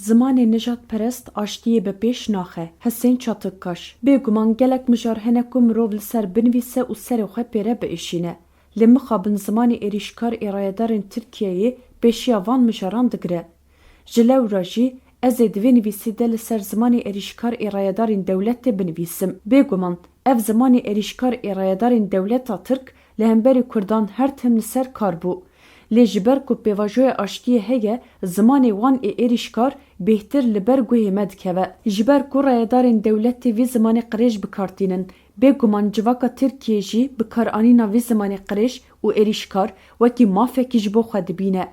Zimanê nijadperest aştiyê bi pêş naxe, hesên çatıkkaş. Bêguman gelek mijar hene ku mirov li ser binivîse û serê xwe pêre biêşîne. Lê mixabin zimanê êrîşkar êrayedarên Tirkiyeyê pêşiya van mijaran digire. Ji lewra jî ez ê divê nivîsî de li ser zimanê êrîşkar êrayedarên dewletê binivîsim. Bêguman ev zimanê êrîşkar êrayedarên dewleta Tirk li hemberî Kurdan her tim li ser kar bû. Lê ji ber ku pêvajoya aştiyê heye, zimanê wan ê êrîşkar bêhtir li ber guhê me dikeve. Ji ber ku rayedarên dewletê vê zimanê qirêj bikartînin, bêguman civaka Tirkiye jî bikaranîna vê zimanê qirêj û êrîşkar wekî mafekî ji bo xwe dibîne.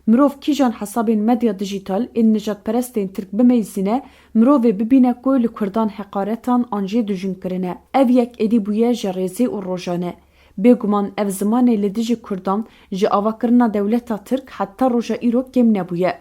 Mirov kîjan hesabên medya dijîtal ên nijadperestên Tirk bimeyzîne, mirovê bibîne ku li Kurdan heqaretan an jê dijînkirine. Ev yek êdî bûye ji rêzê û rojane. Bêguman ev zimanê li dijî Kurdan ji avakirina dewleta Tirk heta roja îro kêm nebûye.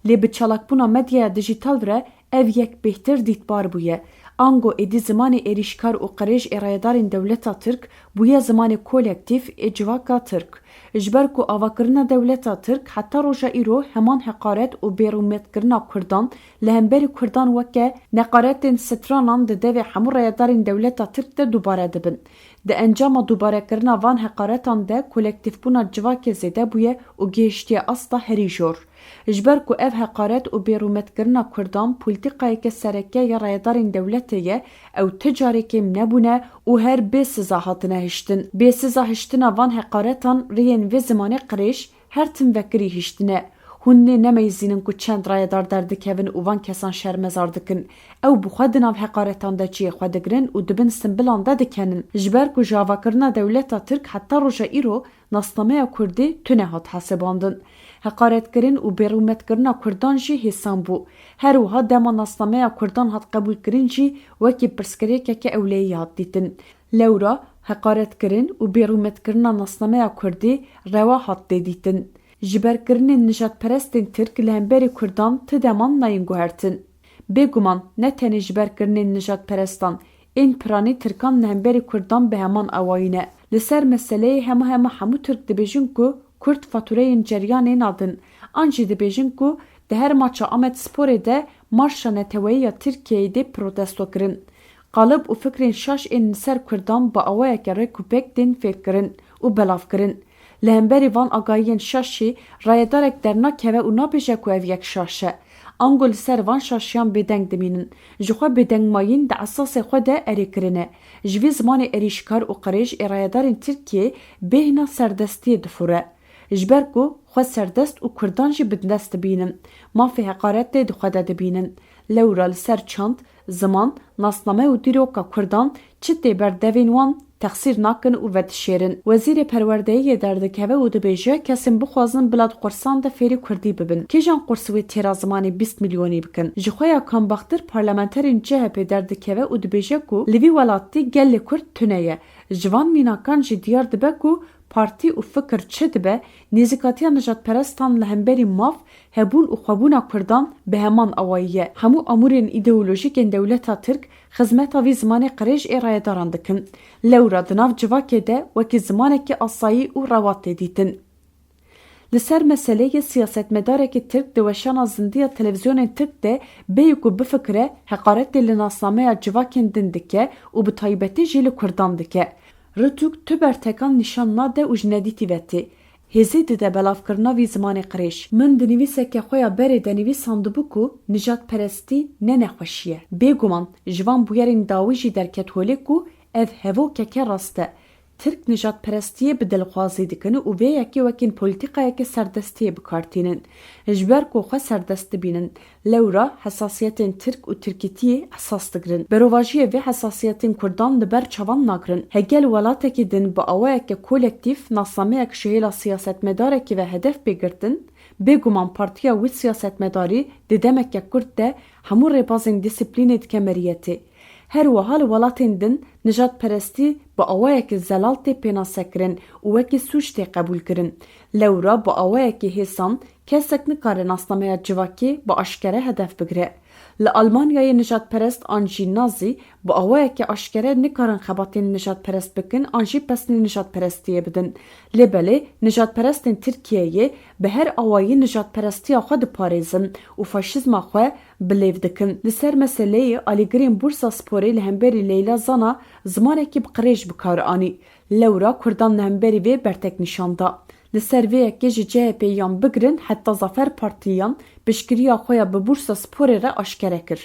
Lê bi çalakbûna medyaya dijîtal re ev yek bêhtir dîtbar bûye. Ango êdî zimanê êrîşkar û qirêj êrayedarên dewleta Tirk bûye zimanê kolektiv ê civaka Tirk. Ji ber ku avakirina dewleta Tirk heta roja îro heman heqaret û bêrûmetkirina Kurdan li hemberî Kurdan weke neqaretên stranan di devê hemû rayedarên dewleta Tirk de dubare dibin. Di encama dubarekirina van heqaretan de kolektivbûna civakê zêde bûye û gihîştiye asta herî jor. Ji ber ku ev heqaret û bêrûmetkirina Kurdan polîtîkayeke sereke ya rayedarên dewletê ye, ew ti carê kêm nebûne û her bê siza hatine hiştin. Bê siza hiştina van heqaretan rêyên vê zimanê qirêj her tim vekirî hiştine. Hûn nê nemeyzînin ku çend rayedar derdikevin û van kesan şermezar dikin. Ew bi xwe di nav heqaretan de çiyê xwe digirin û dibin simbilan de dikenin. Ji ber ku ji avakirina dewleta Tirk heta roja îro nasnameya Kurdî tune hat hesibandin. Heqaretkirin û bêrûmetkirina Kurdan jî hêsan bû. Her wiha dema nasnameya Kurdan hat qebûlkirin jî wekî pirsgirêkeke ewleyî hat dîtin. Lewra heqaretkirin û bêrûmetkirina nasnameya Kurdî rewa hat tê dîtin. Ji berkirinên nijadperestên Tirk li hemberî Kurdan ti deman nayên guhertin. Bêguman ne tenê ji berkirinên nijadperestan, ên piranî Tirkan li hemberî Kurdan bi heman awayîne. Li ser meseleyê hema hemû Tirk dibêjin ku Kurd fatûreyên ceryanê nadin. An jî dibêjin ku di her maça Amedsporê de marşa neteweyiya Tirkiyeyê de protesto kirin. Qalib û fikrên şaş ên li ser Kurdan bi awayeke rekûpek tên fêrkirin û belavkirin. Li hemberî van agahiyên şaş jî rayedarek dernakeve û nabêje ku ev yek şaş e. Ango li ser van şaşiyan bêdeng dimînin. Ji xwe bêdengmayîn di esasê xwe de erêkirine. Ji vê zimanê êrîşkar û qirêj ê rayedarên Tirkiyê bêhna serdestiyê difure. Ji ber ku xwe serdest û Kurdan jî bi dest dibînin. Mafê heqaretê di xwe de dibînin. Lewra li ser çand, ziman, nasname û dîroka Kurdan çi tê ber devên wan texsîr nakin û vedişêrin. Wezîrê Perwerdeyiyê derdikeve û dibêje kesên bixwazin bila qursan de fêrî Kurdî bibin. Kîjan qurs wê têra zimanê 20 milyonî bikin? Ji xwe ya kambaxtir parlamenterên CHP derdikeve û dibêje ku li vî welatî gelê Kurd tune ye. Ji van mînakan jî diyar dibe ku partî û fikir çi dibe, nêzîkatiya nijadperestan li hemberî mav, hebûn û xwebûna Kurdan bi heman awayî ye. Hemû amûrên îdeolojîk ên dewleta Tirk xizmeta vî zimanê qirêj ê rayedaran dikin. Lewra di nav civakê de wekî zimanekî asayî û rewat tê dîtin. Li ser meseleyê siyasetmedarekî Tirk di weşana zindiya televizyonên Tirk de bêyî ku bifikire heqaretê li nasnameya civakên din dike û bi taybetî jî li Kurdan dike. Rûtûk tu bertekan nîşan nade û ji nedîtî vetî. Hêzê dide belavkirina vî zimanê qirêj. Min di nivîseke xwe ya berê de nivîsan dibû ku nijadperestî ne nexweşî ye. Bêguman ji van bûyerên dawî jî derket holê ku ev hevokeke rast e. Tirk nijadperestiyê bi dilxwazî dikin û vê yekê wekîn polîtîkayeke serdestiyê bikartînin. Ji ber ku xwe serdest dibînin, lewra hesasiyetên Tirk û Tirkîtiyê esas digirin. Berovajiyê vê hesasiyetên Kurdan li ber çavan nagirin. Hegel welatekî din bi awayeke kolektiv nasnameyek ji hêla siyasetmedarekî ve hedef bêgirtin, bêguman partiya wî siyasetmedarî di demeke Kurd de hemû rêbazên disiplînê dike meriyetê. Her wiha li welatên din nijadperestî bi awayekî zelal tê pênasekirin û wekî sûç tê qebûlkirin. Lewra bi awayekî hêsan kesek nikare nasnameya civakê bi aşkere hedef bigire. لألمانیای نجات پرست آنجی نازی با آوائه که اشکره نکارن خباتین نجات پرست بکن آنجی پسن نجات پرستیه بدن. لبله نجات پرستین ترکیه به هر آوایی نجات پرستی خود پاريزن و فاشیزم خواه بلیو دکن. لسر مسئله آلیگرین بورسا سپوری لهمبری لیلا زانا زمانه که بقریج بکار آنی. لورا کردان لهمبری وی برتک نشانده. لسر وی که جه پیان بگرن حتی زفر پارتیان بشکریا خواه به بورسا سپوری را اشکره کر.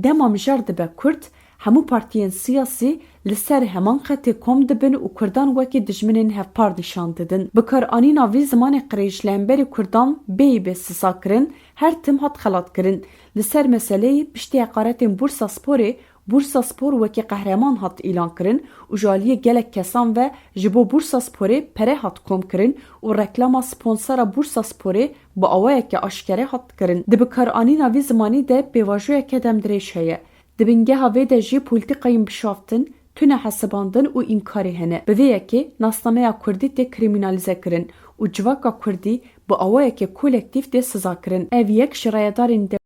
دما مجرد به کرد همو پارتیان سیاسی لسر همان خطی کم دبن و کردان وکی دجمنین هفپار نشان ددن. بکار آنی ناوی زمان قریش لهمبری کردان بی به سسا کرن هر تم هات خلات کرن. لسر مسئله پشتی اقارتین بورسا سپور وکی قهرمان هات ایلان کرن و جالی گلک کسان و جبو بورسا سپوری پره هات کم کرن و رکلاما سپونسر بورسا سپوری با آوائه که اشکره هات کرن. دبکار آنی ناوی زمانی ده بیواجوه که دم دریش هیه. دبنگه هاوی ده جی پولیتیقایم بشافتن تونه حساباندن و اینکاری هنه. به ویه که ناسنامه کردی ده کریمینالیزه کرن و جواکا کردی با آوائه که کولکتیف ده سزا کرن. او یک شرایدارین ده